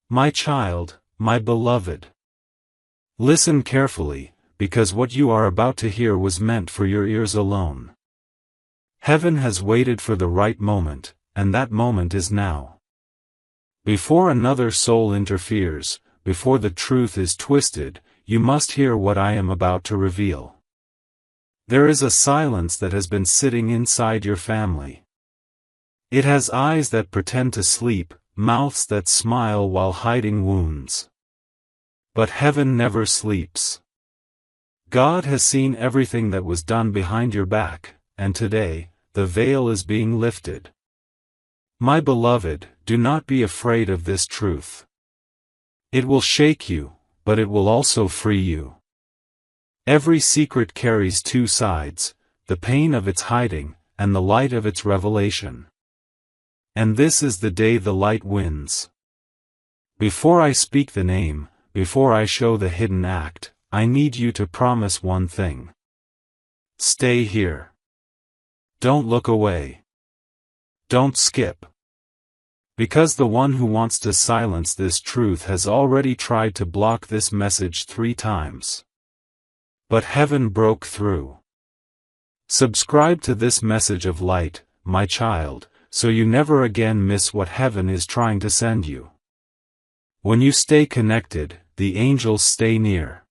My child, my beloved. Listen carefully, because what you are about to hear was meant for your ears alone. Heaven has waited for the right moment, and that moment is now. Before another soul interferes, before the truth is twisted, you must hear what I am about to reveal. There is a silence that has been sitting inside your family. It has eyes that pretend to sleep, mouths that smile while hiding wounds. But heaven never sleeps. God has seen everything that was done behind your back, and today, the veil is being lifted. My beloved, do not be afraid of this truth. It will shake you, but it will also free you. Every secret carries two sides, the pain of its hiding, and the light of its revelation. And this is the day the light wins. Before I speak the name, before I show the hidden act, I need you to promise one thing. Stay here. Don't look away. Don't skip. Because the one who wants to silence this truth has already tried to block this message 3 times. But heaven broke through. Subscribe to this message of light, my child, so you never again miss what heaven is trying to send you. When you stay connected, the angels stay near.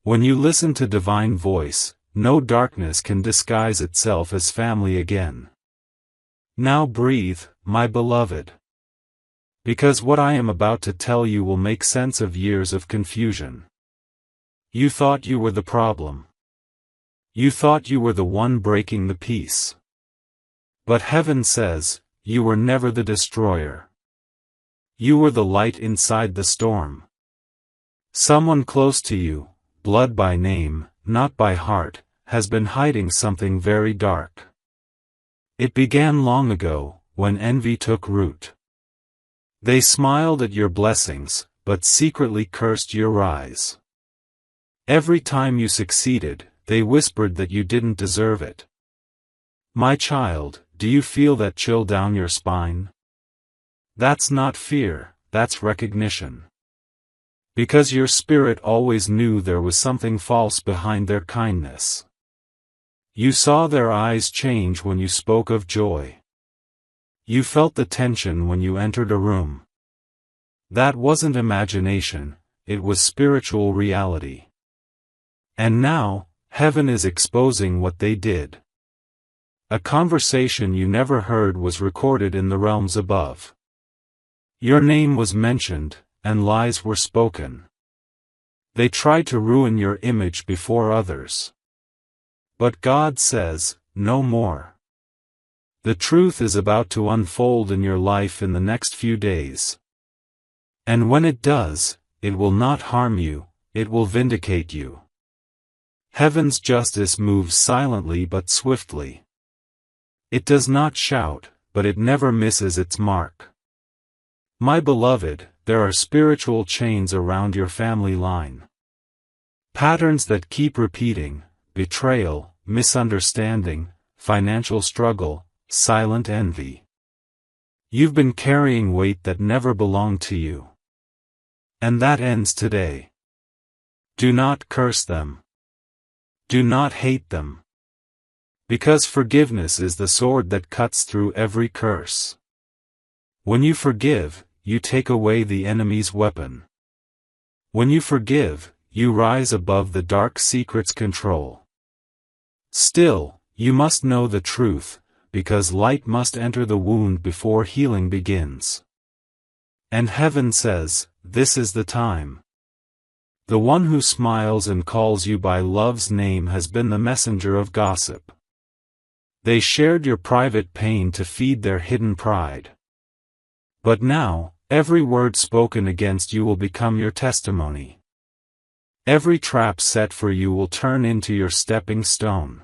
When you listen to divine voice, no darkness can disguise itself as family again. Now breathe, my beloved. Because what I am about to tell you will make sense of years of confusion. You thought you were the problem. You thought you were the one breaking the peace. But heaven says, you were never the destroyer. You were the light inside the storm. Someone close to you, blood by name, not by heart, has been hiding something very dark. It began long ago, when envy took root. They smiled at your blessings, but secretly cursed your rise. Every time you succeeded, they whispered that you didn't deserve it. My child, do you feel that chill down your spine? That's not fear, that's recognition. Because your spirit always knew there was something false behind their kindness. You saw their eyes change when you spoke of joy. You felt the tension when you entered a room. That wasn't imagination, it was spiritual reality. And now, heaven is exposing what they did. A conversation you never heard was recorded in the realms above. Your name was mentioned, and lies were spoken. They tried to ruin your image before others. But God says, no more. The truth is about to unfold in your life in the next few days. And when it does, it will not harm you, it will vindicate you. Heaven's justice moves silently but swiftly. It does not shout, but it never misses its mark. My beloved, there are spiritual chains around your family line. Patterns that keep repeating: betrayal, misunderstanding, financial struggle, silent envy. You've been carrying weight that never belonged to you. And that ends today. Do not curse them. Do not hate them. Because forgiveness is the sword that cuts through every curse. When you forgive, you take away the enemy's weapon. When you forgive, you rise above the dark secret's control. Still, you must know the truth, because light must enter the wound before healing begins. And heaven says, this is the time. The one who smiles and calls you by love's name has been the messenger of gossip. They shared your private pain to feed their hidden pride. But now, every word spoken against you will become your testimony. Every trap set for you will turn into your stepping stone.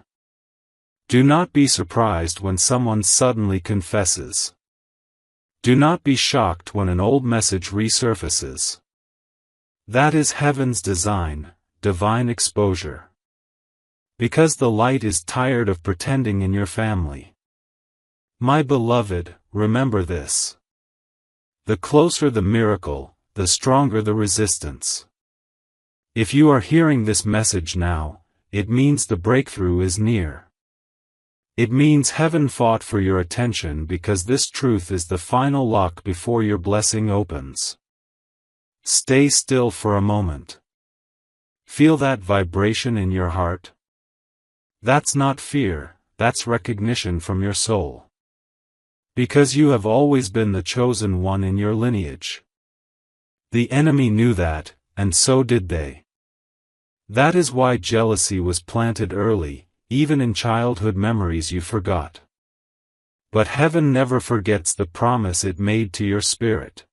Do not be surprised when someone suddenly confesses. Do not be shocked when an old message resurfaces. That is heaven's design, divine exposure. Because the light is tired of pretending in your family. My beloved, remember this. The closer the miracle, the stronger the resistance. If you are hearing this message now, it means the breakthrough is near. It means heaven fought for your attention because this truth is the final lock before your blessing opens. Stay still for a moment. Feel that vibration in your heart? That's not fear, that's recognition from your soul. Because you have always been the chosen one in your lineage. The enemy knew that, and so did they. That is why jealousy was planted early, even in childhood memories you forgot. But heaven never forgets the promise it made to your spirit.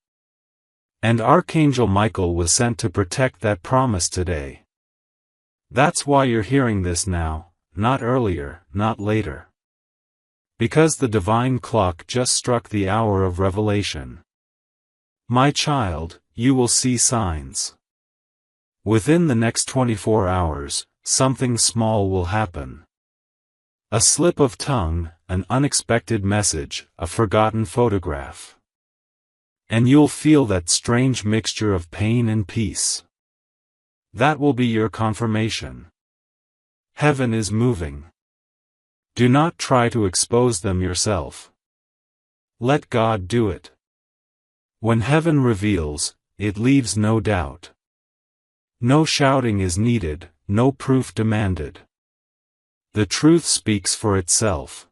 And Archangel Michael was sent to protect that promise today. That's why you're hearing this now, not earlier, not later. Because the divine clock just struck the hour of revelation. My child, you will see signs. Within the next 24 hours, something small will happen. A slip of tongue, an unexpected message, a forgotten photograph. And you'll feel that strange mixture of pain and peace. That will be your confirmation. Heaven is moving. Do not try to expose them yourself. Let God do it. When heaven reveals, it leaves no doubt. No shouting is needed, no proof demanded. The truth speaks for itself.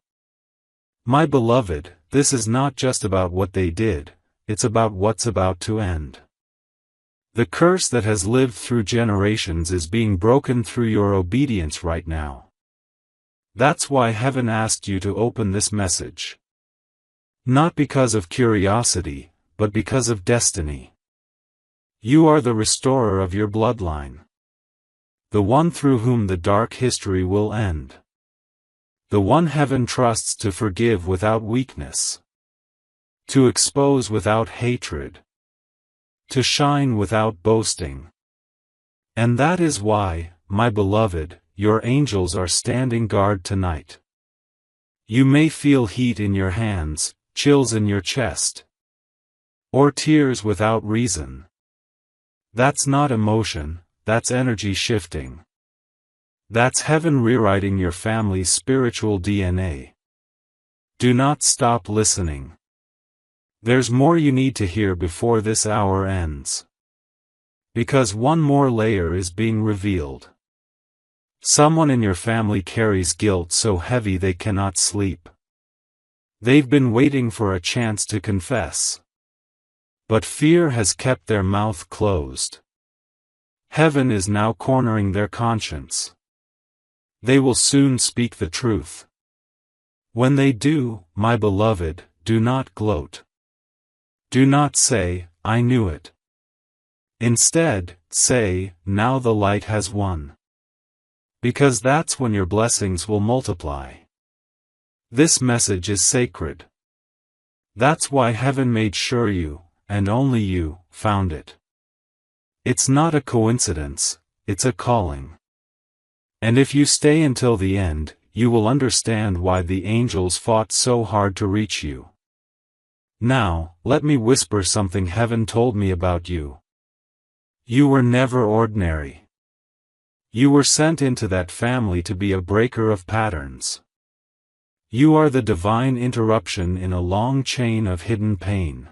My beloved, this is not just about what they did, it's about what's about to end. The curse that has lived through generations is being broken through your obedience right now. That's why heaven asked you to open this message. Not because of curiosity, but because of destiny. You are the restorer of your bloodline. The one through whom the dark history will end. The one heaven trusts to forgive without weakness. To expose without hatred. To shine without boasting. And that is why, my beloved, your angels are standing guard tonight. You may feel heat in your hands, chills in your chest. Or tears without reason. That's not emotion, that's energy shifting. That's heaven rewriting your family's spiritual DNA. Do not stop listening. There's more you need to hear before this hour ends. Because one more layer is being revealed. Someone in your family carries guilt so heavy they cannot sleep. They've been waiting for a chance to confess. But fear has kept their mouth closed. Heaven is now cornering their conscience. They will soon speak the truth. When they do, my beloved, do not gloat. Do not say, I knew it. Instead, say, now the light has won. Because that's when your blessings will multiply. This message is sacred. That's why heaven made sure you, and only you, found it. It's not a coincidence, it's a calling. And if you stay until the end, you will understand why the angels fought so hard to reach you. Now, let me whisper something heaven told me about you. You were never ordinary. You were sent into that family to be a breaker of patterns. You are the divine interruption in a long chain of hidden pain.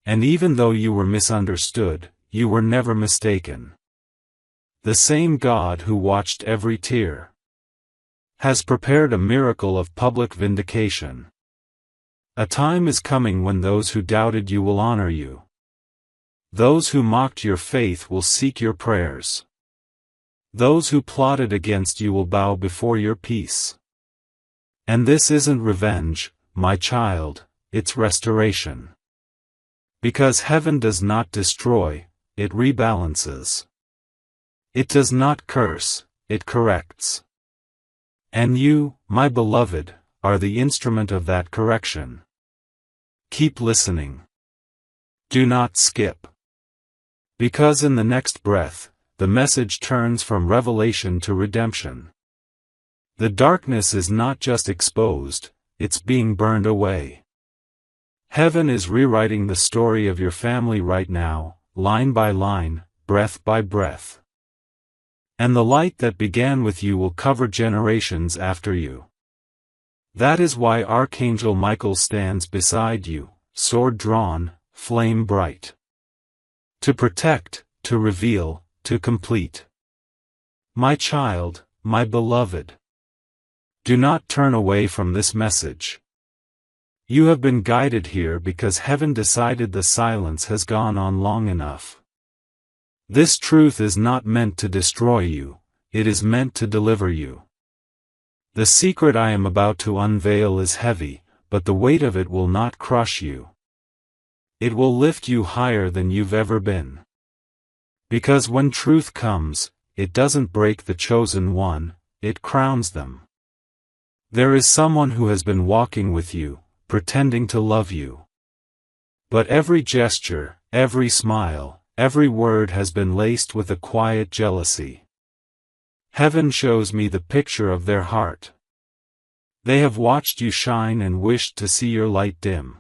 And even though you were misunderstood, you were never mistaken. The same God who watched every tear has prepared a miracle of public vindication. A time is coming when those who doubted you will honor you. Those who mocked your faith will seek your prayers. Those who plotted against you will bow before your peace. And this isn't revenge, my child, it's restoration. Because heaven does not destroy, it rebalances. It does not curse, it corrects. And you, my beloved, are the instrument of that correction. Keep listening. Do not skip. Because in the next breath, the message turns from revelation to redemption. The darkness is not just exposed, it's being burned away. Heaven is rewriting the story of your family right now, line by line, breath by breath. And the light that began with you will cover generations after you. That is why Archangel Michael stands beside you, sword drawn, flame bright. To protect, to reveal, to complete. My child, my beloved. Do not turn away from this message. You have been guided here because heaven decided the silence has gone on long enough. This truth is not meant to destroy you, it is meant to deliver you. The secret I am about to unveil is heavy, but the weight of it will not crush you. It will lift you higher than you've ever been. Because when truth comes, it doesn't break the chosen one, it crowns them. There is someone who has been walking with you, pretending to love you. But every gesture, every smile, every word has been laced with a quiet jealousy. Heaven shows me the picture of their heart. They have watched you shine and wished to see your light dim.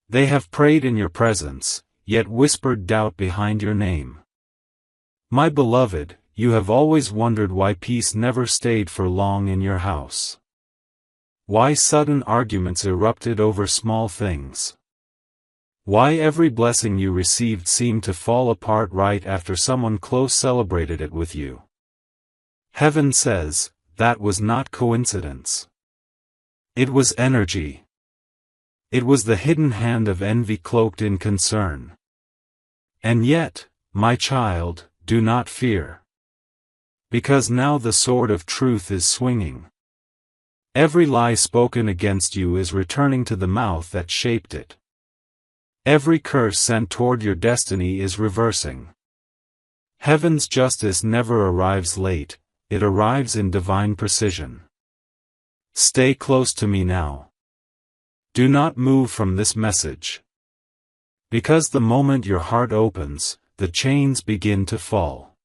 They have prayed in your presence, yet whispered doubt behind your name. My beloved, you have always wondered why peace never stayed for long in your house. Why sudden arguments erupted over small things. Why every blessing you received seemed to fall apart right after someone close celebrated it with you. Heaven says, that was not coincidence. It was energy. It was the hidden hand of envy cloaked in concern. And yet, my child, do not fear. Because now the sword of truth is swinging. Every lie spoken against you is returning to the mouth that shaped it. Every curse sent toward your destiny is reversing. Heaven's justice never arrives late, it arrives in divine precision. Stay close to me now. Do not move from this message. Because the moment your heart opens, the chains begin to fall.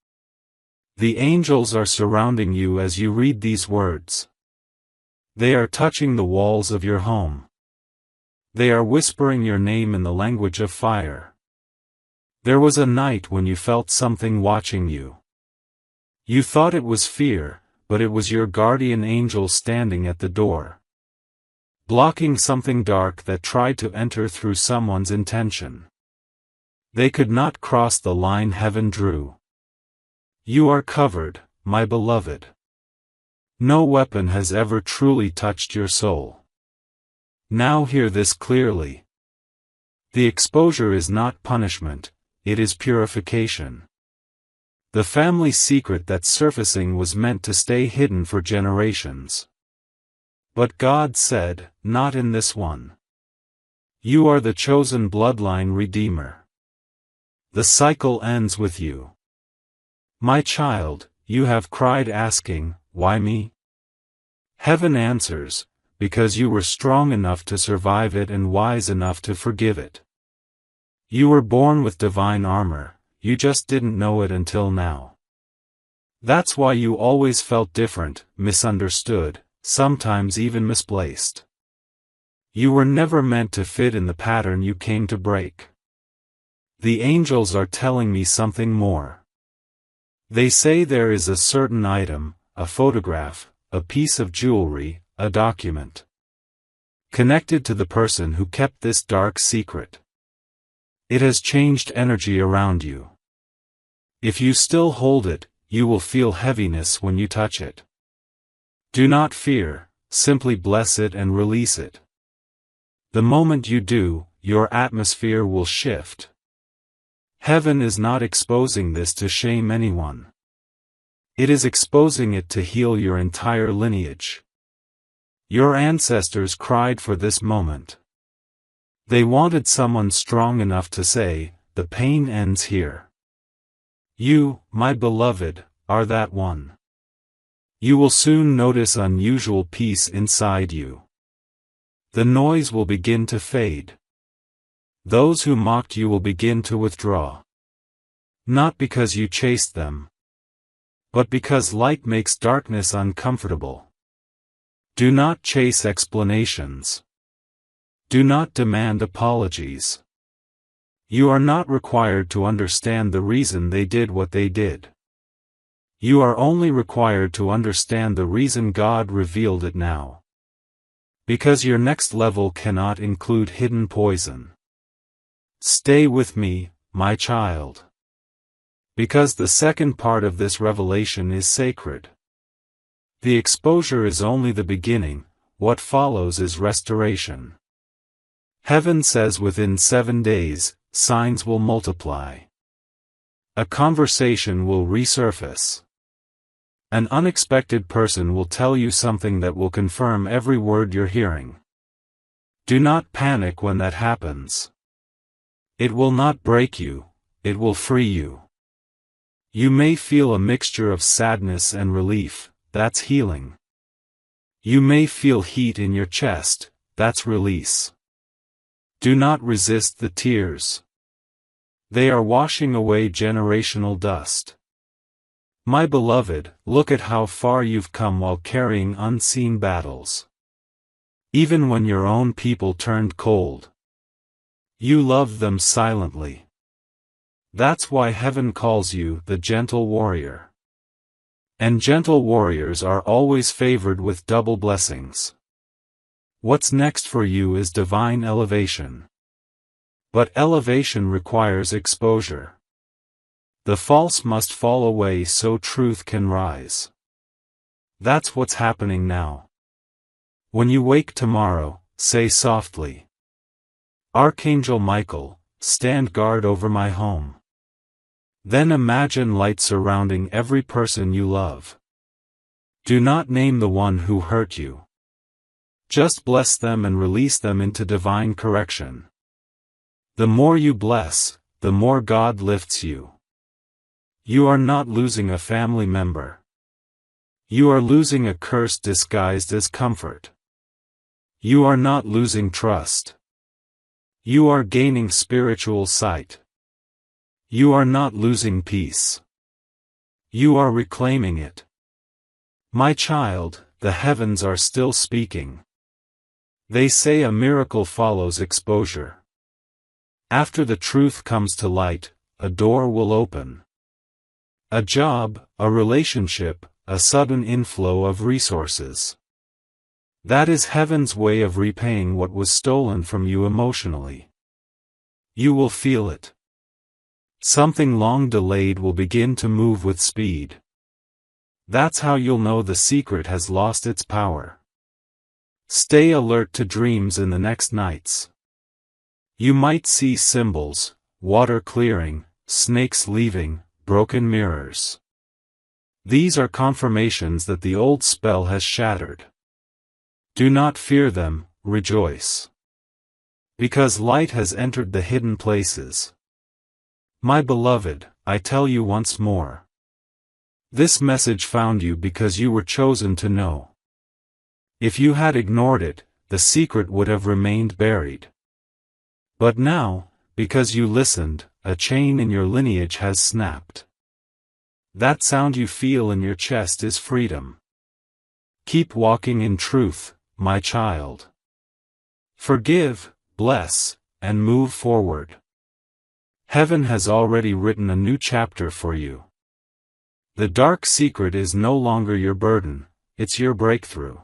The angels are surrounding you as you read these words. They are touching the walls of your home. They are whispering your name in the language of fire. There was a night when you felt something watching you. You thought it was fear, but it was your guardian angel standing at the door. Blocking something dark that tried to enter through someone's intention. They could not cross the line heaven drew. You are covered, my beloved. No weapon has ever truly touched your soul. Now hear this clearly. The exposure is not punishment, it is purification. The family secret that's surfacing was meant to stay hidden for generations. But God said, not in this one. You are the chosen bloodline redeemer. The cycle ends with you. My child, you have cried asking, why me? Heaven answers, because you were strong enough to survive it and wise enough to forgive it. You were born with divine armor, you just didn't know it until now. That's why you always felt different, misunderstood, sometimes even misplaced. You were never meant to fit in the pattern you came to break. The angels are telling me something more. They say there is a certain item, a photograph, a piece of jewelry, a document, connected to the person who kept this dark secret. It has changed energy around you. If you still hold it, you will feel heaviness when you touch it. Do not fear, simply bless it and release it. The moment you do, your atmosphere will shift. Heaven is not exposing this to shame anyone. It is exposing it to heal your entire lineage. Your ancestors cried for this moment. They wanted someone strong enough to say, the pain ends here. You, my beloved, are that one. You will soon notice unusual peace inside you. The noise will begin to fade. Those who mocked you will begin to withdraw. Not because you chased them, but because light makes darkness uncomfortable. Do not chase explanations. Do not demand apologies. You are not required to understand the reason they did what they did. You are only required to understand the reason God revealed it now. Because your next level cannot include hidden poison. Stay with me, my child. Because the second part of this revelation is sacred. The exposure is only the beginning, what follows is restoration. Heaven says within 7 days, signs will multiply. A conversation will resurface. An unexpected person will tell you something that will confirm every word you're hearing. Do not panic when that happens. It will not break you, it will free you. You may feel a mixture of sadness and relief, that's healing. You may feel heat in your chest, that's release. Do not resist the tears. They are washing away generational dust. My beloved, look at how far you've come while carrying unseen battles. Even when your own people turned cold, you loved them silently. That's why heaven calls you the gentle warrior. And gentle warriors are always favored with double blessings. What's next for you is divine elevation. But elevation requires exposure. The false must fall away so truth can rise. That's what's happening now. When you wake tomorrow, say softly, Archangel Michael, stand guard over my home. Then imagine light surrounding every person you love. Do not name the one who hurt you. Just bless them and release them into divine correction. The more you bless, the more God lifts you. You are not losing a family member. You are losing a curse disguised as comfort. You are not losing trust. You are gaining spiritual sight. You are not losing peace. You are reclaiming it. My child, the heavens are still speaking. They say a miracle follows exposure. After the truth comes to light, a door will open. A job, a relationship, a sudden inflow of resources. That is heaven's way of repaying what was stolen from you emotionally. You will feel it. Something long delayed will begin to move with speed. That's how you'll know the secret has lost its power. Stay alert to dreams in the next nights. You might see symbols, water clearing, snakes leaving, broken mirrors. These are confirmations that the old spell has shattered. Do not fear them, rejoice. Because light has entered the hidden places. My beloved, I tell you once more. This message found you because you were chosen to know. If you had ignored it, the secret would have remained buried. But now, because you listened, a chain in your lineage has snapped. That sound you feel in your chest is freedom. Keep walking in truth, my child. Forgive, bless, and move forward. Heaven has already written a new chapter for you. The dark secret is no longer your burden, it's your breakthrough.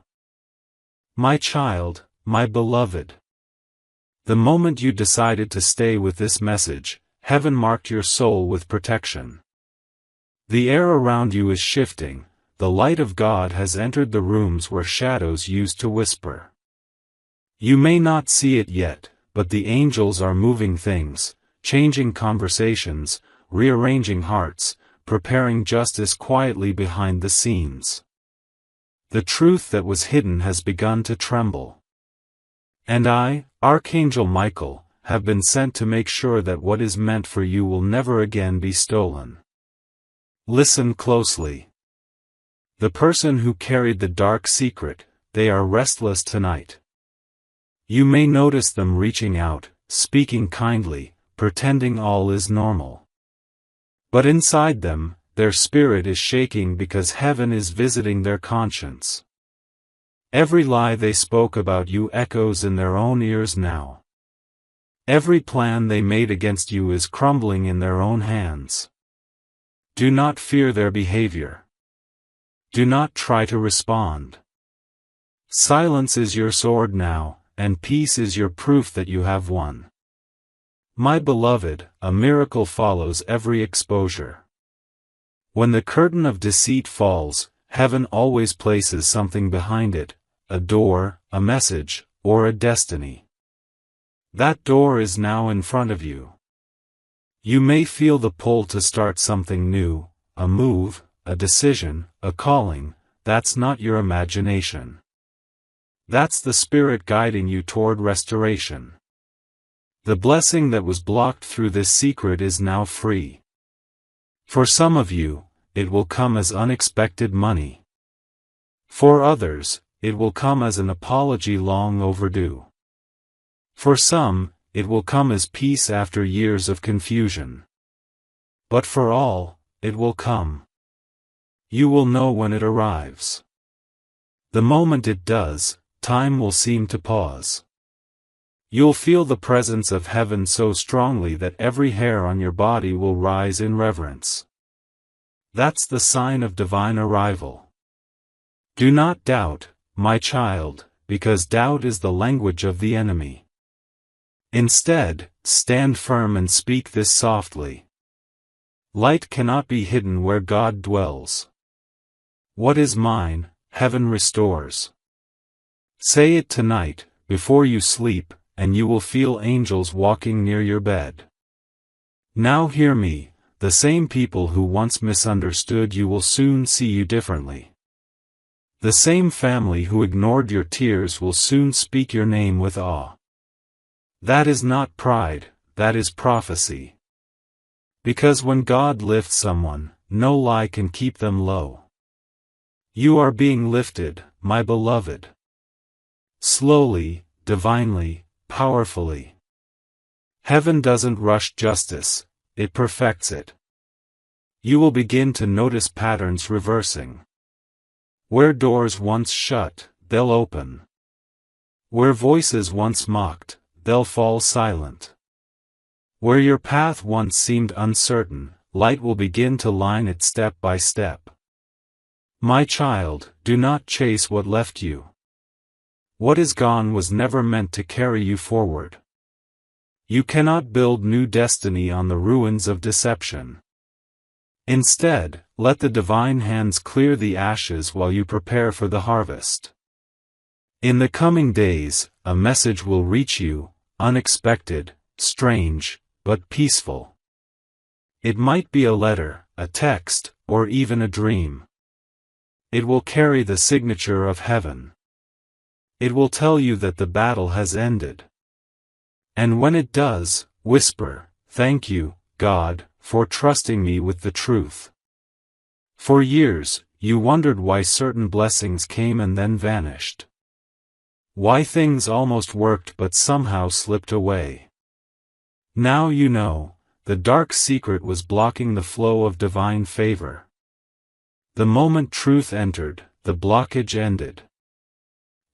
My child, my beloved. The moment you decided to stay with this message, heaven marked your soul with protection. The air around you is shifting, the light of God has entered the rooms where shadows used to whisper. You may not see it yet, but the angels are moving things, changing conversations, rearranging hearts, preparing justice quietly behind the scenes. The truth that was hidden has begun to tremble. And I, Archangel Michael, have been sent to make sure that what is meant for you will never again be stolen. Listen closely. The person who carried the dark secret, they are restless tonight. You may notice them reaching out, speaking kindly, pretending all is normal. But inside them, their spirit is shaking because heaven is visiting their conscience. Every lie they spoke about you echoes in their own ears now. Every plan they made against you is crumbling in their own hands. Do not fear their behavior. Do not try to respond. Silence is your sword now, and peace is your proof that you have won. My beloved, a miracle follows every exposure. When the curtain of deceit falls, heaven always places something behind it, a door, a message, or a destiny. That door is now in front of you. You may feel the pull to start something new, a move, a decision, a calling. That's not your imagination. That's the Spirit guiding you toward restoration. The blessing that was blocked through this secret is now free. For some of you, it will come as unexpected money. For others, it will come as an apology long overdue. For some, it will come as peace after years of confusion. But for all, it will come. You will know when it arrives. The moment it does, time will seem to pause. You'll feel the presence of heaven so strongly that every hair on your body will rise in reverence. That's the sign of divine arrival. Do not doubt, my child, because doubt is the language of the enemy. Instead, stand firm and speak this softly. Light cannot be hidden where God dwells. What is mine, heaven restores. Say it tonight, before you sleep, and you will feel angels walking near your bed. Now hear me, the same people who once misunderstood you will soon see you differently. The same family who ignored your tears will soon speak your name with awe. That is not pride, that is prophecy. Because when God lifts someone, no lie can keep them low. You are being lifted, my beloved. Slowly, divinely, powerfully. Heaven doesn't rush justice, it perfects it. You will begin to notice patterns reversing. Where doors once shut, they'll open. Where voices once mocked, they'll fall silent. Where your path once seemed uncertain, light will begin to line it step by step. My child, do not chase what left you. What is gone was never meant to carry you forward. You cannot build new destiny on the ruins of deception. Instead, let the divine hands clear the ashes while you prepare for the harvest. In the coming days, a message will reach you, unexpected, strange, but peaceful. It might be a letter, a text, or even a dream. It will carry the signature of heaven. It will tell you that the battle has ended. And when it does, whisper, "Thank you, God, for trusting me with the truth." For years, you wondered why certain blessings came and then vanished. Why things almost worked but somehow slipped away. Now you know, the dark secret was blocking the flow of divine favor. The moment truth entered, the blockage ended.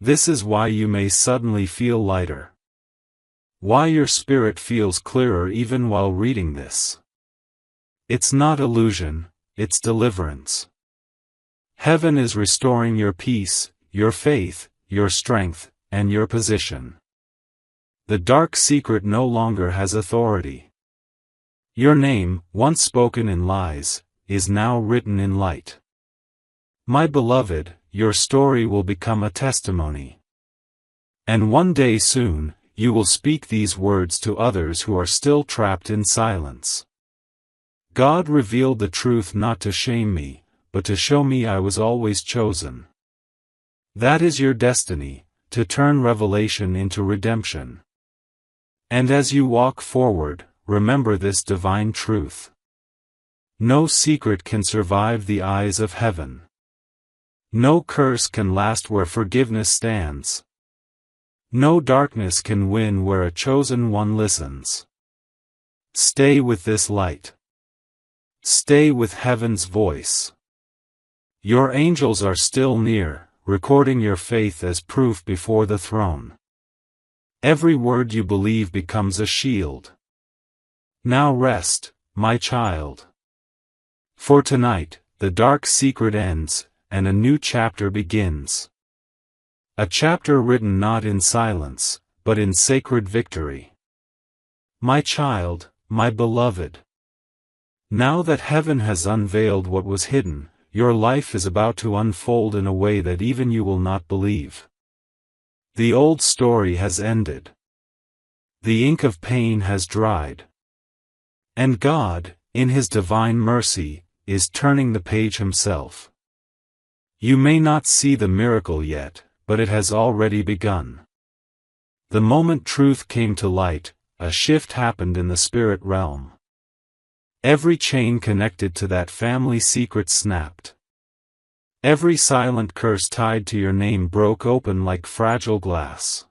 This is why you may suddenly feel lighter. Why your spirit feels clearer even while reading this. It's not illusion, it's deliverance. Heaven is restoring your peace, your faith, your strength, and your position. The dark secret no longer has authority. Your name, once spoken in lies, is now written in light. My beloved, your story will become a testimony. And one day soon, you will speak these words to others who are still trapped in silence. God revealed the truth not to shame me, but to show me I was always chosen. That is your destiny, to turn revelation into redemption. And as you walk forward, remember this divine truth. No secret can survive the eyes of heaven. No curse can last where forgiveness stands. No darkness can win where a chosen one listens. Stay with this light. Stay with heaven's voice. Your angels are still near, recording your faith as proof before the throne. Every word you believe becomes a shield. Now rest, my child. For tonight, the dark secret ends, and a new chapter begins. A chapter written not in silence, but in sacred victory. My child, my beloved. Now that heaven has unveiled what was hidden, your life is about to unfold in a way that even you will not believe. The old story has ended. The ink of pain has dried. And God, in His divine mercy, is turning the page Himself. You may not see the miracle yet, but it has already begun. The moment truth came to light, a shift happened in the spirit realm. Every chain connected to that family secret snapped. Every silent curse tied to your name broke open like fragile glass.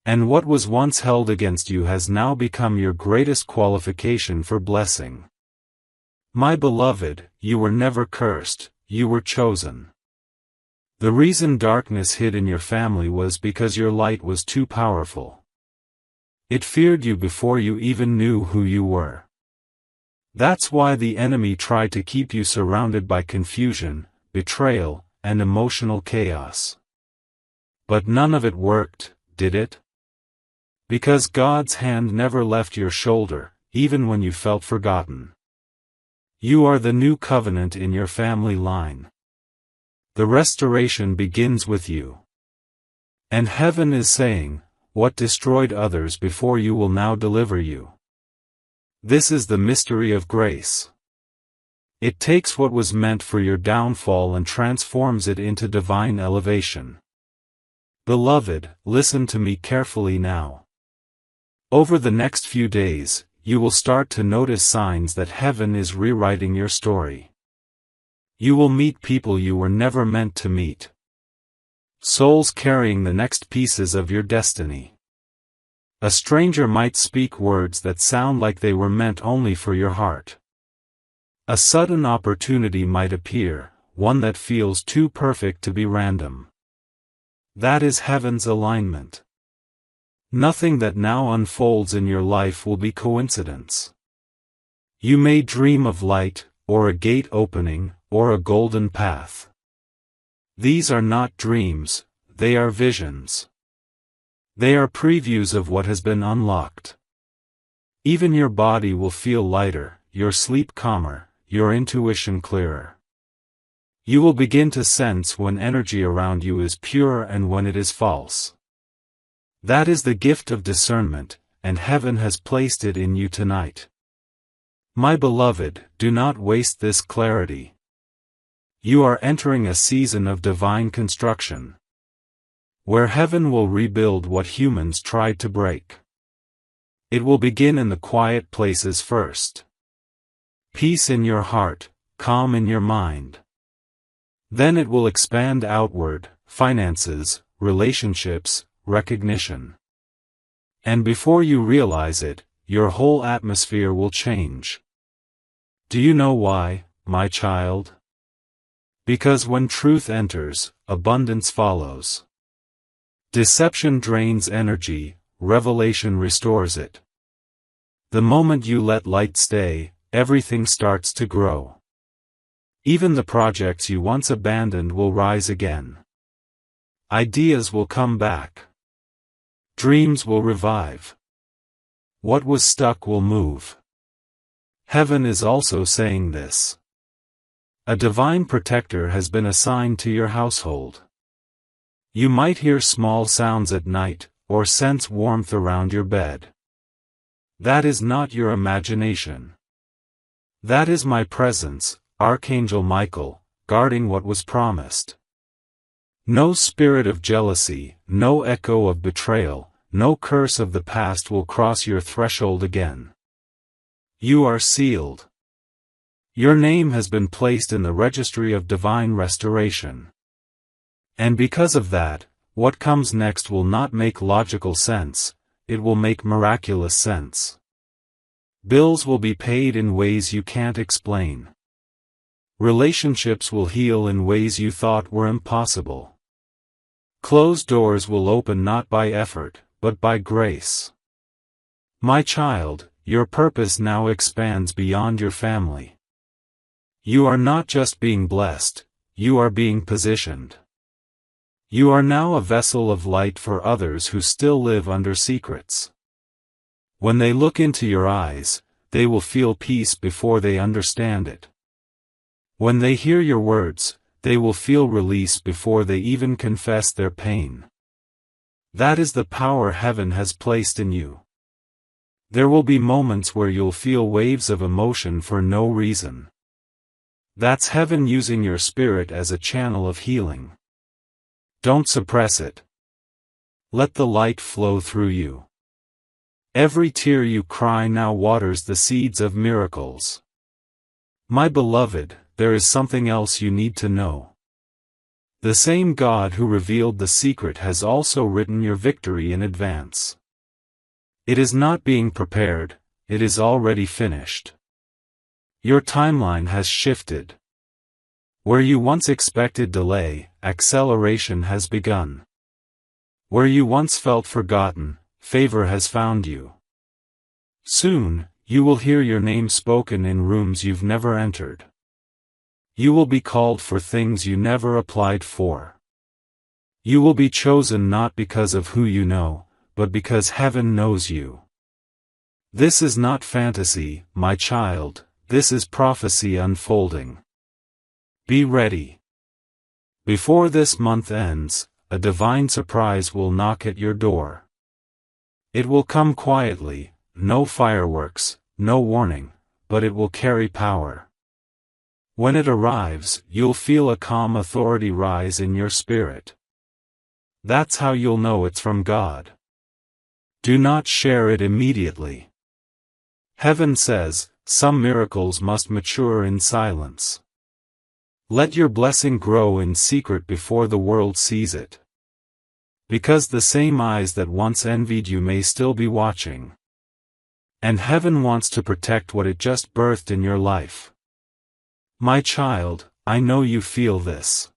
And what was once held against you has now become your greatest qualification for blessing. My beloved, you were never cursed, you were chosen. The reason darkness hid in your family was because your light was too powerful. It feared you before you even knew who you were. That's why the enemy tried to keep you surrounded by confusion, betrayal, and emotional chaos. But none of it worked, did it? Because God's hand never left your shoulder, even when you felt forgotten. You are the new covenant in your family line. The restoration begins with you. And heaven is saying, what destroyed others before you will now deliver you. This is the mystery of grace. It takes what was meant for your downfall and transforms it into divine elevation. Beloved, listen to me carefully now. Over the next few days, you will start to notice signs that heaven is rewriting your story. You will meet people you were never meant to meet. Souls carrying the next pieces of your destiny. A stranger might speak words that sound like they were meant only for your heart. A sudden opportunity might appear, one that feels too perfect to be random. That is heaven's alignment. Nothing that now unfolds in your life will be coincidence. You may dream of light, or a gate opening, or a golden path. These are not dreams, they are visions. They are previews of what has been unlocked. Even your body will feel lighter, your sleep calmer, your intuition clearer. You will begin to sense when energy around you is pure and when it is false. That is the gift of discernment, and heaven has placed it in you tonight. My beloved, do not waste this clarity. You are entering a season of divine construction, where heaven will rebuild what humans tried to break. It will begin in the quiet places first. Peace in your heart, calm in your mind. Then it will expand outward, finances, relationships, recognition. And before you realize it, your whole atmosphere will change. Do you know why, my child? Because when truth enters, abundance follows. Deception drains energy, revelation restores it. The moment you let light stay, everything starts to grow. Even the projects you once abandoned will rise again. Ideas will come back. Dreams will revive. What was stuck will move. Heaven is also saying this. A divine protector has been assigned to your household. You might hear small sounds at night, or sense warmth around your bed. That is not your imagination. That is my presence, Archangel Michael, guarding what was promised. No spirit of jealousy, no echo of betrayal, no curse of the past will cross your threshold again. You are sealed. Your name has been placed in the registry of divine restoration. And because of that, what comes next will not make logical sense, it will make miraculous sense. Bills will be paid in ways you can't explain. Relationships will heal in ways you thought were impossible. Closed doors will open not by effort, but by grace. My child, your purpose now expands beyond your family. You are not just being blessed, you are being positioned. You are now a vessel of light for others who still live under secrets. When they look into your eyes, they will feel peace before they understand it. When they hear your words, they will feel release before they even confess their pain. That is the power heaven has placed in you. There will be moments where you'll feel waves of emotion for no reason. That's heaven using your spirit as a channel of healing. Don't suppress it. Let the light flow through you. Every tear you cry now waters the seeds of miracles. My beloved, there is something else you need to know. The same God who revealed the secret has also written your victory in advance. It is not being prepared, it is already finished. Your timeline has shifted. Where you once expected delay, acceleration has begun. Where you once felt forgotten, favor has found you. Soon, you will hear your name spoken in rooms you've never entered. You will be called for things you never applied for. You will be chosen not because of who you know, but because heaven knows you. This is not fantasy, my child, this is prophecy unfolding. Be ready. Before this month ends, a divine surprise will knock at your door. It will come quietly, no fireworks, no warning, but it will carry power. When it arrives, you'll feel a calm authority rise in your spirit. That's how you'll know it's from God. Do not share it immediately. Heaven says, some miracles must mature in silence. Let your blessing grow in secret before the world sees it. Because the same eyes that once envied you may still be watching. And heaven wants to protect what it just birthed in your life. My child, I know you feel this.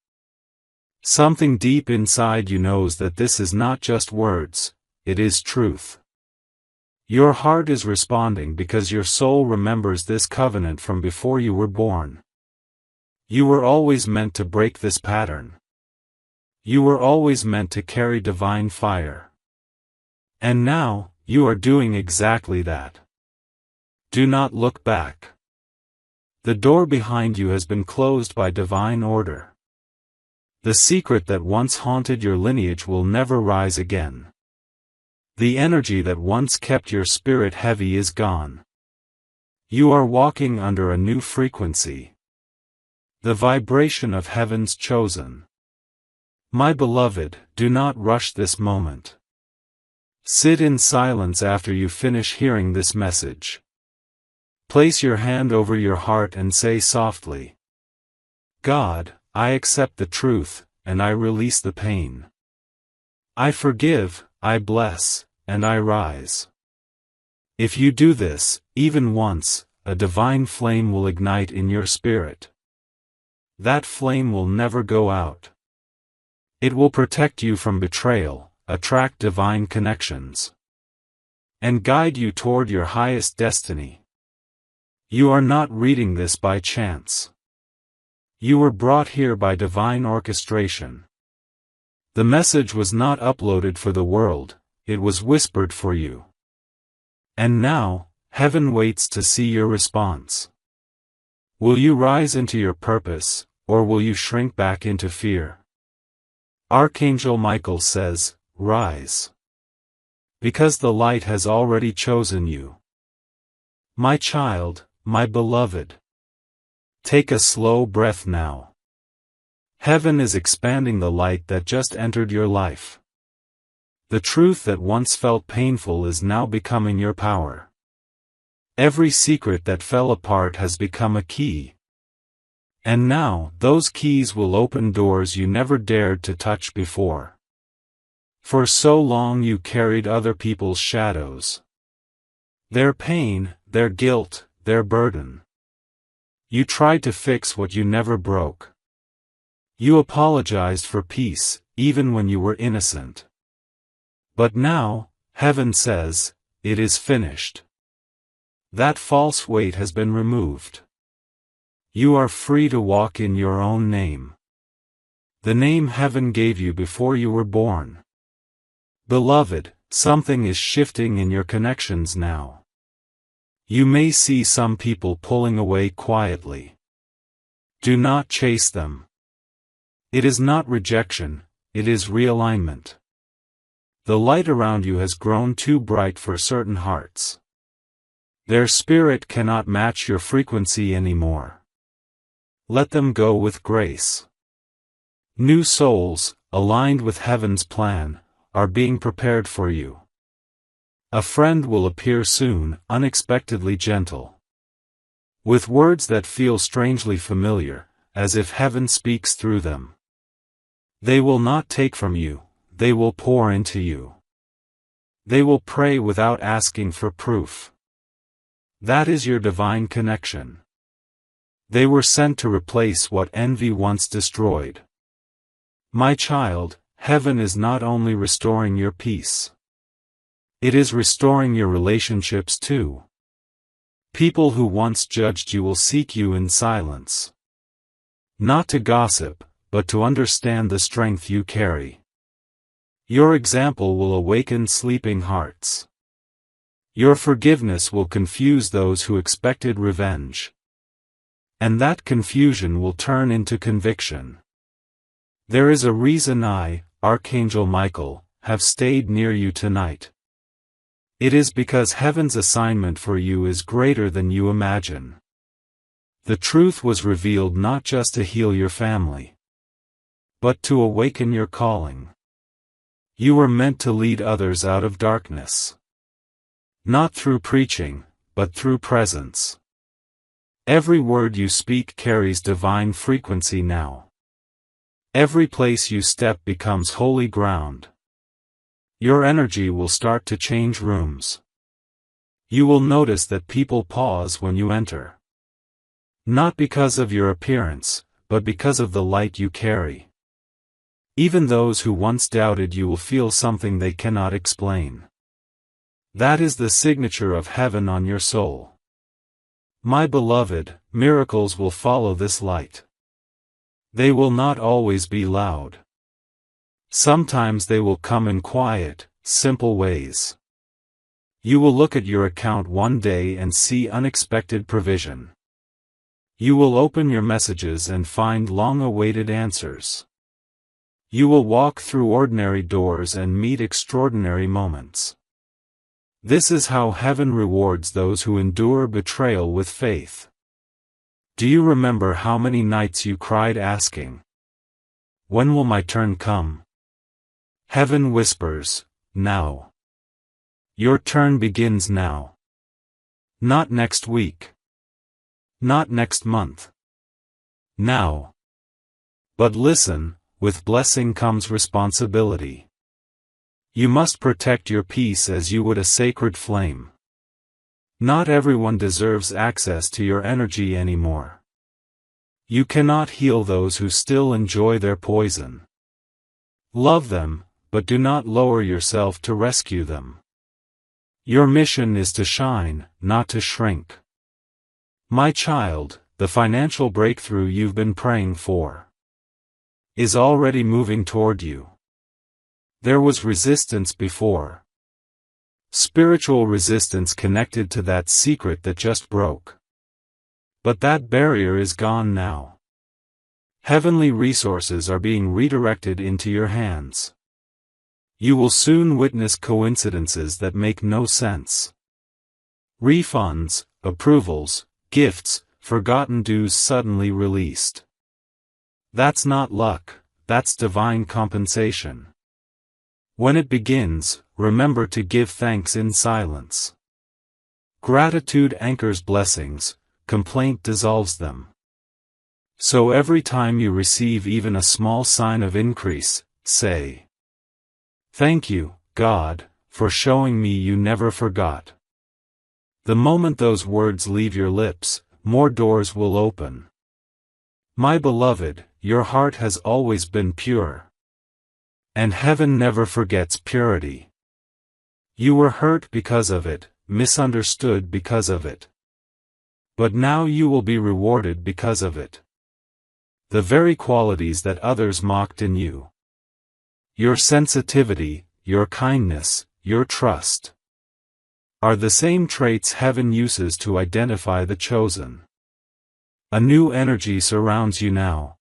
Something deep inside you knows that this is not just words, it is truth. Your heart is responding because your soul remembers this covenant from before you were born. You were always meant to break this pattern. You were always meant to carry divine fire. And now, you are doing exactly that. Do not look back. The door behind you has been closed by divine order. The secret that once haunted your lineage will never rise again. The energy that once kept your spirit heavy is gone. You are walking under a new frequency. The vibration of heaven's chosen. My beloved, do not rush this moment. Sit in silence after you finish hearing this message. Place your hand over your heart and say softly, God, I accept the truth, and I release the pain. I forgive, I bless, and I rise. If you do this, even once, a divine flame will ignite in your spirit. That flame will never go out. It will protect you from betrayal, attract divine connections, and guide you toward your highest destiny. You are not reading this by chance. You were brought here by divine orchestration. The message was not uploaded for the world, it was whispered for you. And now, heaven waits to see your response. Will you rise into your purpose, or will you shrink back into fear? Archangel Michael says, rise. Because the light has already chosen you. My child, my beloved. Take a slow breath now. Heaven is expanding the light that just entered your life. The truth that once felt painful is now becoming your power. Every secret that fell apart has become a key. And now, those keys will open doors you never dared to touch before. For so long you carried other people's shadows. Their pain, their guilt, their burden. You tried to fix what you never broke. You apologized for peace, even when you were innocent. But now, heaven says, it is finished. That false weight has been removed. You are free to walk in your own name. The name heaven gave you before you were born. Beloved, something is shifting in your connections now. You may see some people pulling away quietly. Do not chase them. It is not rejection, it is realignment. The light around you has grown too bright for certain hearts. Their spirit cannot match your frequency anymore. Let them go with grace. New souls, aligned with heaven's plan, are being prepared for you. A friend will appear soon, unexpectedly gentle. With words that feel strangely familiar, as if heaven speaks through them. They will not take from you, they will pour into you. They will pray without asking for proof. That is your divine connection. They were sent to replace what envy once destroyed. My child, heaven is not only restoring your peace. It is restoring your relationships too. People who once judged you will seek you in silence. Not to gossip, but to understand the strength you carry. Your example will awaken sleeping hearts. Your forgiveness will confuse those who expected revenge. And that confusion will turn into conviction. There is a reason I, Archangel Michael, have stayed near you tonight. It is because heaven's assignment for you is greater than you imagine. The truth was revealed not just to heal your family, but to awaken your calling. You were meant to lead others out of darkness. Not through preaching, but through presence. Every word you speak carries divine frequency now. Every place you step becomes holy ground. Your energy will start to change rooms. You will notice that people pause when you enter. Not because of your appearance, but because of the light you carry. Even those who once doubted you will feel something they cannot explain. That is the signature of heaven on your soul. My beloved, miracles will follow this light. They will not always be loud. Sometimes they will come in quiet, simple ways. You will look at your account one day and see unexpected provision. You will open your messages and find long-awaited answers. You will walk through ordinary doors and meet extraordinary moments. This is how heaven rewards those who endure betrayal with faith. Do you remember how many nights you cried asking, "When will my turn come?" Heaven whispers, "Now." Your turn begins now. Not next week. Not next month. Now. But listen, with blessing comes responsibility. You must protect your peace as you would a sacred flame. Not everyone deserves access to your energy anymore. You cannot heal those who still enjoy their poison. Love them, but do not lower yourself to rescue them. Your mission is to shine, not to shrink. My child, the financial breakthrough you've been praying for is already moving toward you. There was resistance before. Spiritual resistance connected to that secret that just broke. But that barrier is gone now. Heavenly resources are being redirected into your hands. You will soon witness coincidences that make no sense. Refunds, approvals, gifts, forgotten dues suddenly released. That's not luck, that's divine compensation. When it begins, remember to give thanks in silence. Gratitude anchors blessings, complaint dissolves them. So every time you receive even a small sign of increase, say, "Thank you, God, for showing me you never forgot." The moment those words leave your lips, more doors will open. My beloved, your heart has always been pure. And heaven never forgets purity. You were hurt because of it, misunderstood because of it. But now you will be rewarded because of it. The very qualities that others mocked in you. Your sensitivity, your kindness, your trust, are the same traits heaven uses to identify the chosen. A new energy surrounds you now.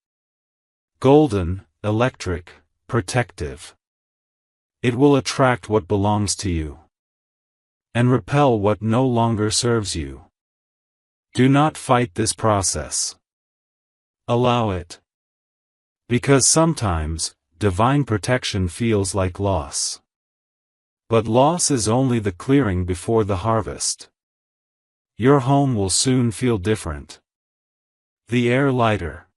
Golden, electric, protective. It will attract what belongs to you, and repel what no longer serves you. Do not fight this process. Allow it. Because sometimes, divine protection feels like loss. But loss is only the clearing before the harvest. Your home will soon feel different. The air lighter.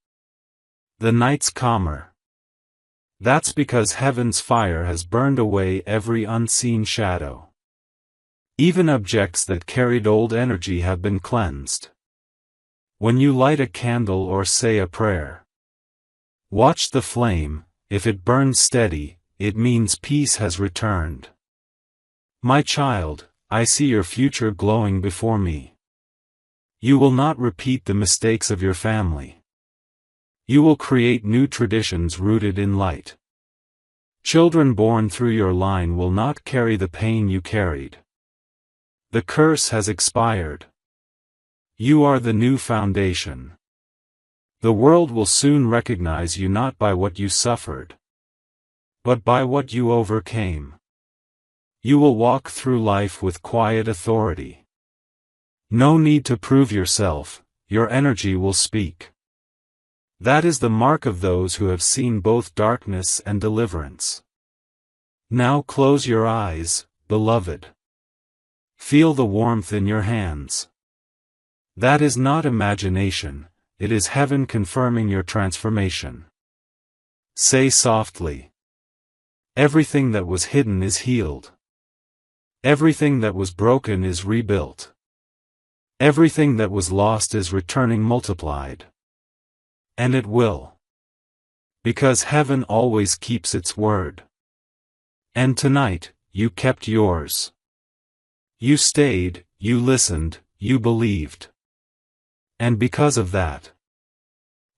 The nights calmer. That's because heaven's fire has burned away every unseen shadow. Even objects that carried old energy have been cleansed. When you light a candle or say a prayer, watch the flame. If it burns steady, it means peace has returned. My child, I see your future glowing before me. You will not repeat the mistakes of your family. You will create new traditions rooted in light. Children born through your line will not carry the pain you carried. The curse has expired. You are the new foundation. The world will soon recognize you not by what you suffered, but by what you overcame. You will walk through life with quiet authority. No need to prove yourself, your energy will speak. That is the mark of those who have seen both darkness and deliverance. Now close your eyes, beloved. Feel the warmth in your hands. That is not imagination, it is heaven confirming your transformation. Say softly, everything that was hidden is healed. Everything that was broken is rebuilt. Everything that was lost is returning multiplied. And it will. Because heaven always keeps its word. And tonight, you kept yours. You stayed, you listened, you believed. And because of that,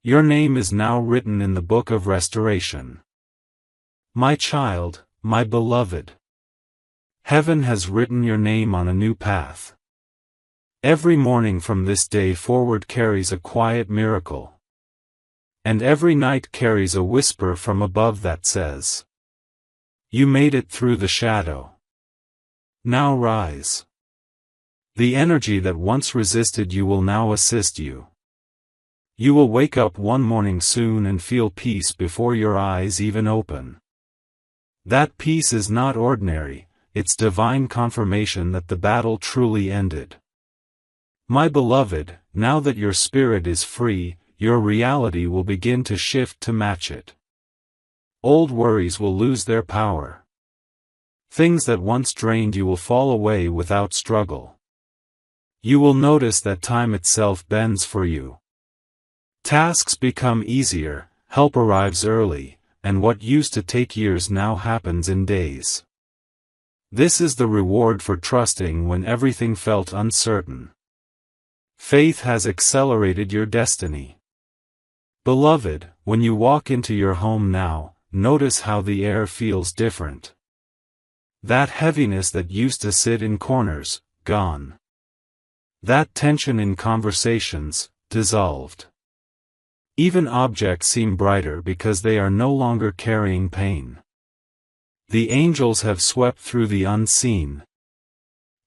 your name is now written in the book of restoration. My child, my beloved. Heaven has written your name on a new path. Every morning from this day forward carries a quiet miracle. And every night carries a whisper from above that says, you made it through the shadow. Now rise. The energy that once resisted you will now assist you. You will wake up one morning soon and feel peace before your eyes even open. That peace is not ordinary, it's divine confirmation that the battle truly ended. My beloved, now that your spirit is free, your reality will begin to shift to match it. Old worries will lose their power. Things that once drained you will fall away without struggle. You will notice that time itself bends for you. Tasks become easier, help arrives early, and what used to take years now happens in days. This is the reward for trusting when everything felt uncertain. Faith has accelerated your destiny. Beloved, when you walk into your home now, notice how the air feels different. That heaviness that used to sit in corners, gone. That tension in conversations, dissolved. Even objects seem brighter because they are no longer carrying pain. The angels have swept through the unseen,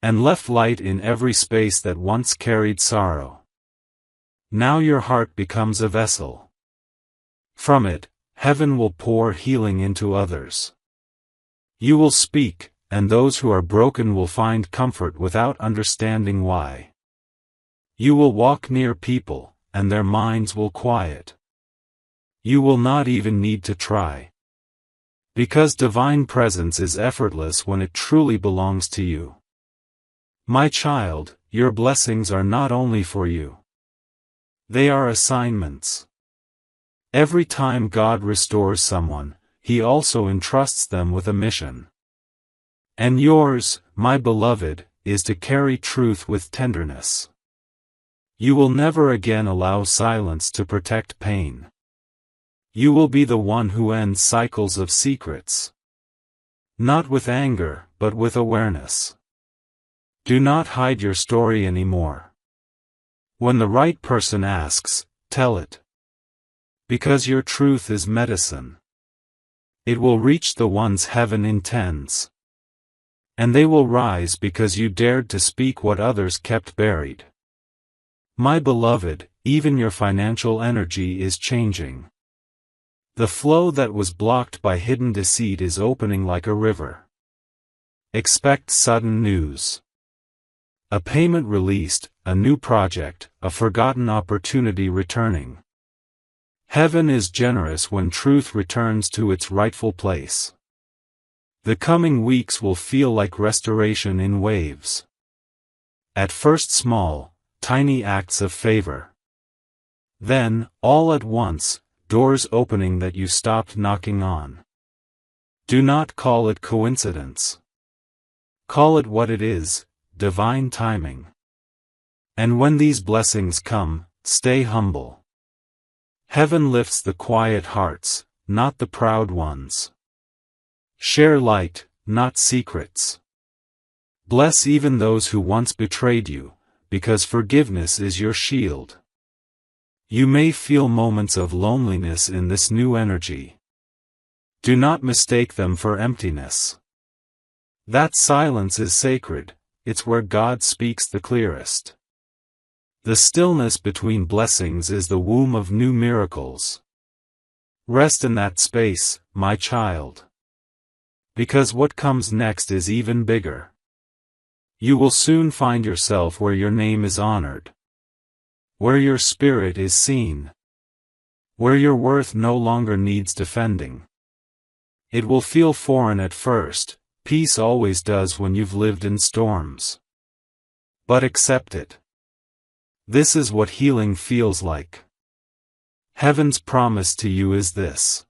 and left light in every space that once carried sorrow. Now your heart becomes a vessel. From it, heaven will pour healing into others. You will speak, and those who are broken will find comfort without understanding why. You will walk near people, and their minds will quiet. You will not even need to try. Because divine presence is effortless when it truly belongs to you. My child, your blessings are not only for you. They are assignments. Every time God restores someone, He also entrusts them with a mission. And yours, my beloved, is to carry truth with tenderness. You will never again allow silence to protect pain. You will be the one who ends cycles of secrets. Not with anger, but with awareness. Do not hide your story anymore. When the right person asks, tell it. Because your truth is medicine. It will reach the ones heaven intends. And they will rise because you dared to speak what others kept buried. My beloved, even your financial energy is changing. The flow that was blocked by hidden deceit is opening like a river. Expect sudden news. A payment released, a new project, a forgotten opportunity returning. Heaven is generous when truth returns to its rightful place. The coming weeks will feel like restoration in waves. At first small, tiny acts of favor. Then, all at once, doors opening that you stopped knocking on. Do not call it coincidence. Call it what it is, divine timing. And when these blessings come, stay humble. Heaven lifts the quiet hearts, not the proud ones. Share light, not secrets. Bless even those who once betrayed you, because forgiveness is your shield. You may feel moments of loneliness in this new energy. Do not mistake them for emptiness. That silence is sacred, it's where God speaks the clearest. The stillness between blessings is the womb of new miracles. Rest in that space, my child. Because what comes next is even bigger. You will soon find yourself where your name is honored. Where your spirit is seen. Where your worth no longer needs defending. It will feel foreign at first, peace always does when you've lived in storms. But accept it. This is what healing feels like. Heaven's promise to you is this.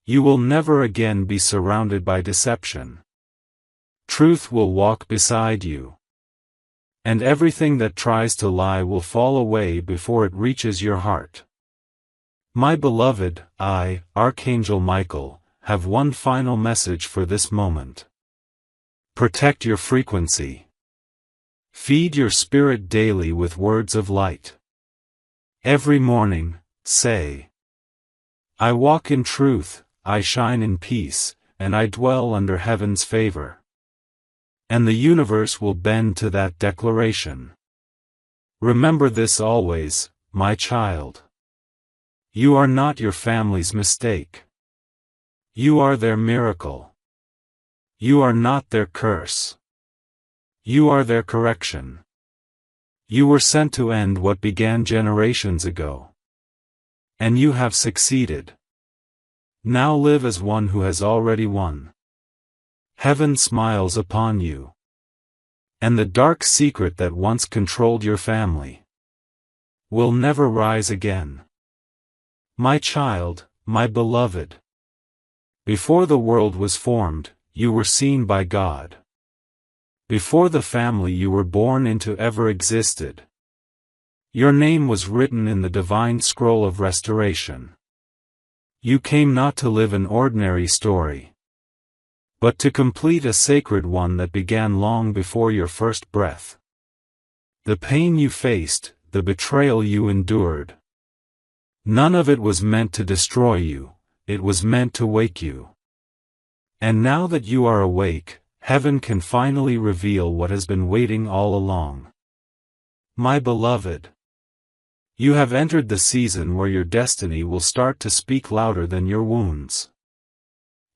You will never again be surrounded by deception. Truth will walk beside you. And everything that tries to lie will fall away before it reaches your heart. My beloved, I, Archangel Michael, have one final message for this moment. Protect your frequency. Feed your spirit daily with words of light. Every morning, say, I walk in truth, I shine in peace, and I dwell under heaven's favor. And the universe will bend to that declaration. Remember this always, my child. You are not your family's mistake. You are their miracle. You are not their curse. You are their correction. You were sent to end what began generations ago. And you have succeeded. Now live as one who has already won. Heaven smiles upon you. And the dark secret that once controlled your family will never rise again. My child, my beloved. Before the world was formed, you were seen by God. Before the family you were born into ever existed. Your name was written in the divine scroll of restoration. You came not to live an ordinary story, but to complete a sacred one that began long before your first breath. The pain you faced, the betrayal you endured, none of it was meant to destroy you, it was meant to wake you. And now that you are awake, heaven can finally reveal what has been waiting all along. My beloved, you have entered the season where your destiny will start to speak louder than your wounds.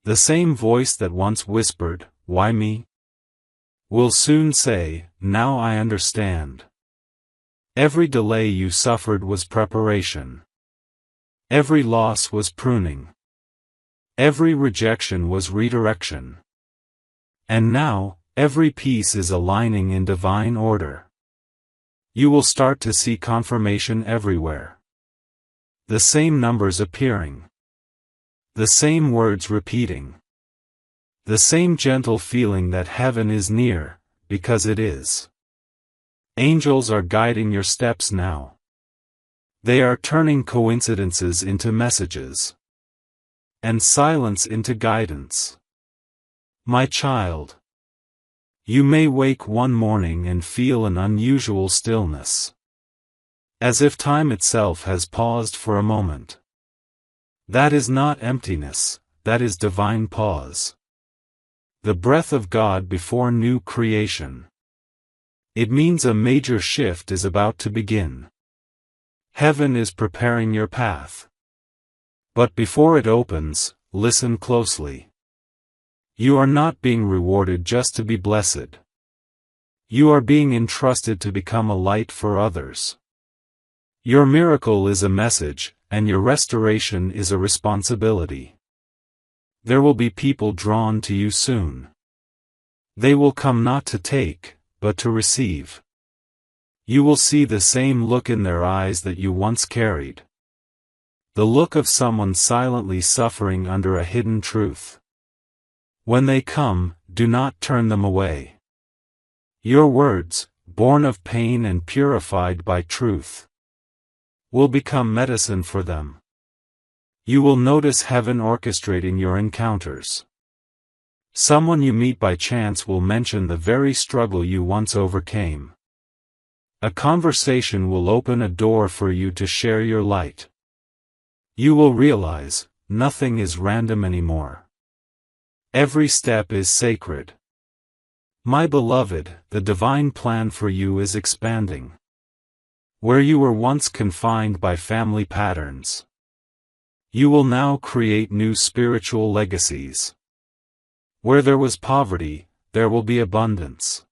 The same voice that once whispered, "Why me?" will soon say, "Now I understand." Every delay you suffered was preparation. Every loss was pruning. Every rejection was redirection. And now, every piece is aligning in divine order. You will start to see confirmation everywhere. The same numbers appearing. The same words repeating. The same gentle feeling that heaven is near, because it is. Angels are guiding your steps now. They are turning coincidences into messages. And silence into guidance. My child. You may wake one morning and feel an unusual stillness. As if time itself has paused for a moment. That is not emptiness, that is divine pause. The breath of God before new creation. It means a major shift is about to begin. Heaven is preparing your path. But before it opens, listen closely. You are not being rewarded just to be blessed. You are being entrusted to become a light for others. Your miracle is a message, and your restoration is a responsibility. There will be people drawn to you soon. They will come not to take, but to receive. You will see the same look in their eyes that you once carried. The look of someone silently suffering under a hidden truth. When they come, do not turn them away. Your words, born of pain and purified by truth, will become medicine for them. You will notice heaven orchestrating your encounters. Someone you meet by chance will mention the very struggle you once overcame. A conversation will open a door for you to share your light. You will realize, nothing is random anymore. Every step is sacred. My beloved, the divine plan for you is expanding. Where you were once confined by family patterns, you will now create new spiritual legacies. Where there was poverty, there will be abundance.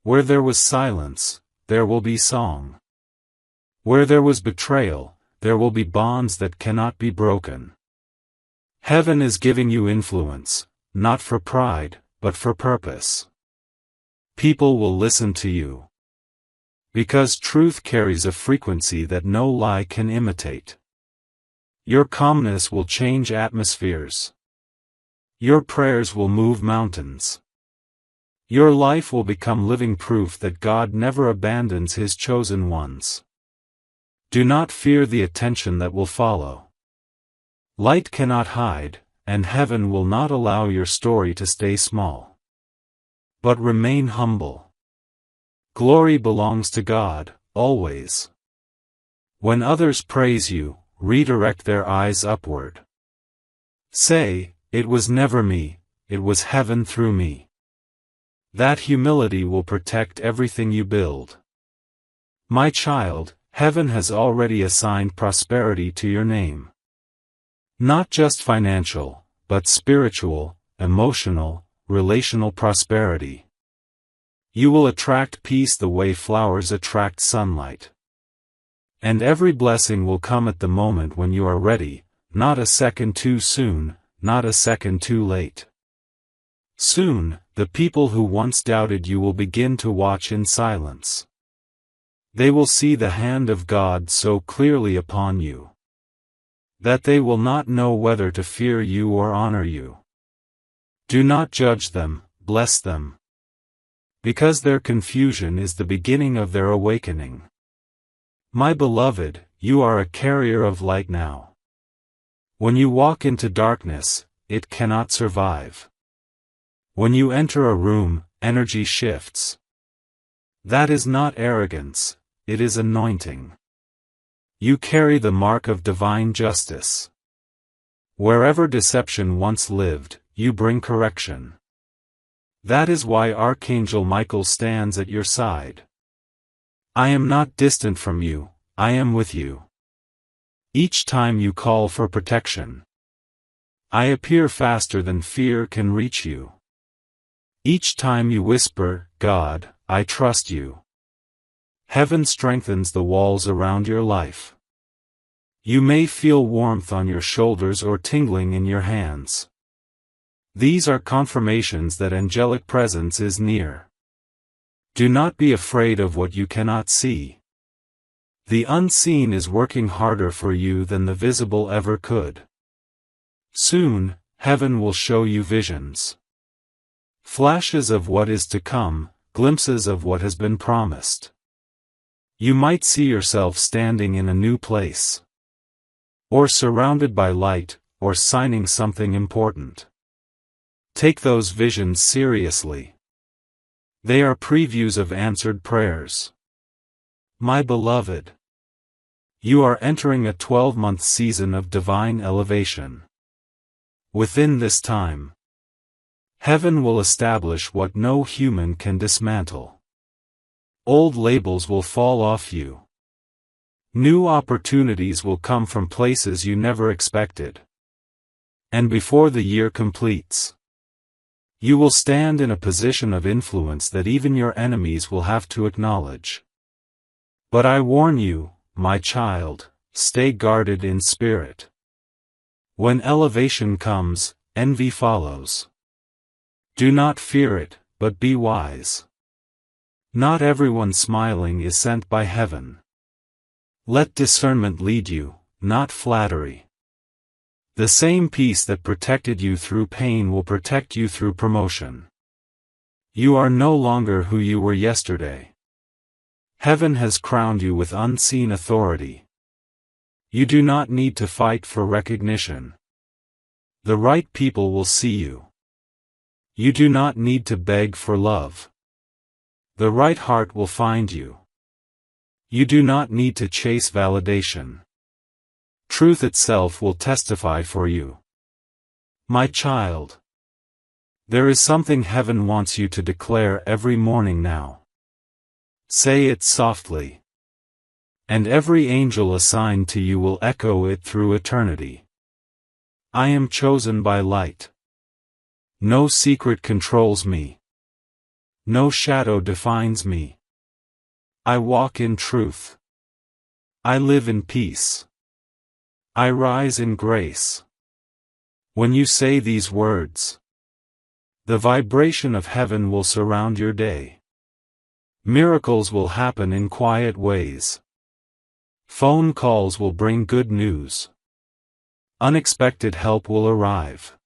Where there was silence, there will be song. Where there was betrayal, there will be bonds that cannot be broken. Heaven is giving you influence, not for pride, but for purpose. People will listen to you. Because truth carries a frequency that no lie can imitate. Your calmness will change atmospheres. Your prayers will move mountains. Your life will become living proof that God never abandons His chosen ones. Do not fear the attention that will follow. Light cannot hide, and heaven will not allow your story to stay small. But remain humble. Glory belongs to God, always. When others praise you, redirect their eyes upward. Say, it was never me, it was heaven through me. That humility will protect everything you build. My child, heaven has already assigned prosperity to your name. Not just financial, but spiritual, emotional, relational prosperity. You will attract peace the way flowers attract sunlight. And every blessing will come at the moment when you are ready, not a second too soon, not a second too late. Soon, the people who once doubted you will begin to watch in silence. They will see the hand of God so clearly upon you that they will not know whether to fear you or honor you. Do not judge them, bless them. Because their confusion is the beginning of their awakening. My beloved, you are a carrier of light now. When you walk into darkness, it cannot survive. When you enter a room, energy shifts. That is not arrogance, it is anointing. You carry the mark of divine justice. Wherever deception once lived, you bring correction. That is why Archangel Michael stands at your side. I am not distant from you, I am with you. Each time you call for protection, I appear faster than fear can reach you. Each time you whisper, God, I trust you. Heaven strengthens the walls around your life. You may feel warmth on your shoulders or tingling in your hands. These are confirmations that angelic presence is near. Do not be afraid of what you cannot see. The unseen is working harder for you than the visible ever could. Soon, heaven will show you visions. Flashes of what is to come, glimpses of what has been promised. You might see yourself standing in a new place. Or surrounded by light, or signing something important. Take those visions seriously. They are previews of answered prayers. My beloved, you are entering a 12-month season of divine elevation. Within this time, heaven will establish what no human can dismantle. Old labels will fall off you. New opportunities will come from places you never expected. And before the year completes, you will stand in a position of influence that even your enemies will have to acknowledge. But I warn you, my child, stay guarded in spirit. When elevation comes, envy follows. Do not fear it, but be wise. Not everyone smiling is sent by heaven. Let discernment lead you, not flattery. The same peace that protected you through pain will protect you through promotion. You are no longer who you were yesterday. Heaven has crowned you with unseen authority. You do not need to fight for recognition. The right people will see you. You do not need to beg for love. The right heart will find you. You do not need to chase validation. Truth itself will testify for you. My child, there is something heaven wants you to declare every morning now. Say it softly. And every angel assigned to you will echo it through eternity. I am chosen by light. No secret controls me. No shadow defines me. I walk in truth. I live in peace. I rise in grace. When you say these words, the vibration of heaven will surround your day. Miracles will happen in quiet ways. Phone calls will bring good news. Unexpected help will arrive.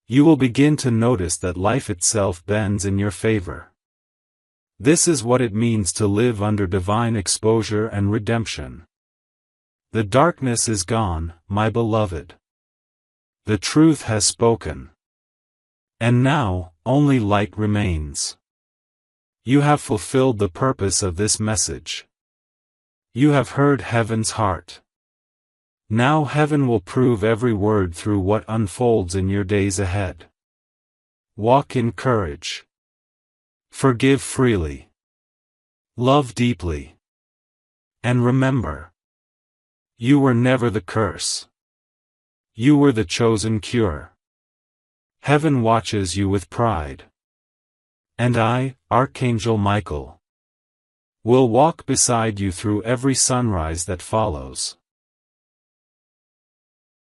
You will begin to notice that life itself bends in your favor. This is what it means to live under divine exposure and redemption. The darkness is gone, my beloved. The truth has spoken. And now, only light remains. You have fulfilled the purpose of this message. You have heard heaven's heart. Now heaven will prove every word through what unfolds in your days ahead. Walk in courage. Forgive freely. Love deeply. And remember, you were never the curse. You were the chosen cure. Heaven watches you with pride. And I, Archangel Michael, will walk beside you through every sunrise that follows.